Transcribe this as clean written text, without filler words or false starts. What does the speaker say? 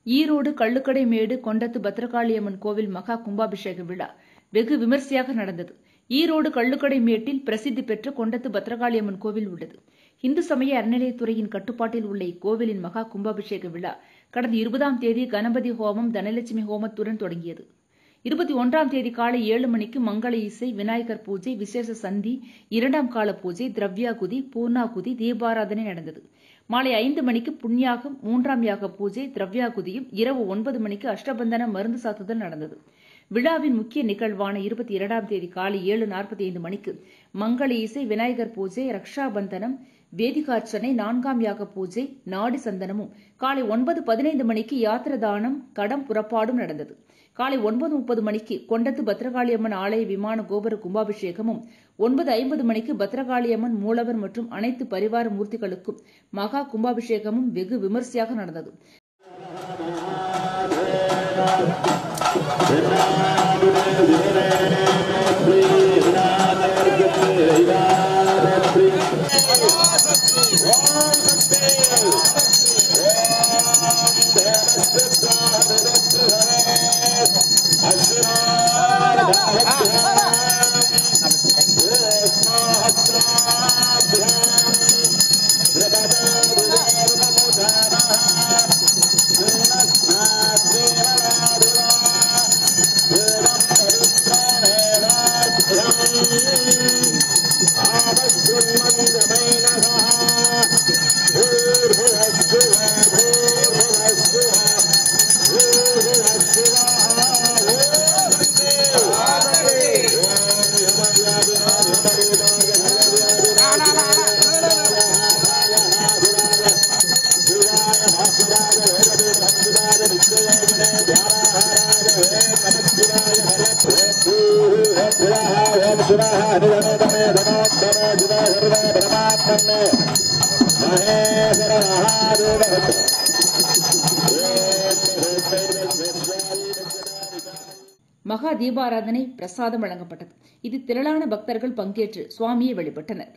ஈரோடு கள்ளுக்கடைமேடு கொண்டத்து பத்ரகாளியம்மன் கோவில் மகா கும்பாபிஷேக விழா வெகு விமரிசையாக நடந்தது. ஈரோடு கள்ளுக்கடைமேட்டில் பிரசித்தி பெற்ற கொண்டத்து பத்ரகாளியம்மன் கோவில் உள்ளது. இந்து சமய அறநிலையத்துறையின் கட்டுப்பாட்டில் உள்ள இக்கோவிலின் மகா கும்பாபிஷேக விழா கடந்த 20ஆம் தேதி கணபதி ஹோமம், தனலட்சுமி ஹோமத்துடன் தொடங்கியது. 21ஆம் தேதி காலை 7 மணிக்கு மங்கள இசை, விநாயகர் பூஜை, விசேஷ சந்தி, 2ஆம் கால பூஜை, திரவ்யாகுதி, பூர்ணாகுதி, தீபாராதனை நடந்தது. மாலை 5 மணிக்கு புண்ணியாகம், 3ஆம் யாக பூஜை, திரவ்யாகுதியும், இரவு 9 மணிக்கு அஷ்டபந்தன மருந்து சாத்துதல் நடந்தது. விழாவின் முக்கிய நிகழ்வான 22ஆம் தேதி காலை 7:45 மணிக்கு மங்கள இசை, விநாயகர் பூஜை, ரக்ஷாபந்தனம், வேதிகார்ச்சனை, 4ஆம் யாக பூஜை, நாடி சந்தனமும், காலை 9:15 மணிக்கு யாத்திரதானம், கடம் புறப்பாடும் நடந்தது. காலை 9:30 மணிக்கு கொண்டத்து பத்ரகாளியம்மன் ஆலய விமான கோபுர கும்பாபிஷேகமும், 9:50 மணிக்கு பத்ரகாளியம்மன், மூலவர் மற்றும் அனைத்து பரிவார மூர்த்திகளுக்கும் மகா கும்பாபிஷேகமும் வெகு விமரிசையாக நடந்தது. மகா தீபாராதனை பிரசாதம் வழங்கப்பட்டது. இதில் திரளான பக்தர்கள் பங்கேற்று சுவாமியை வழிபட்டனர்.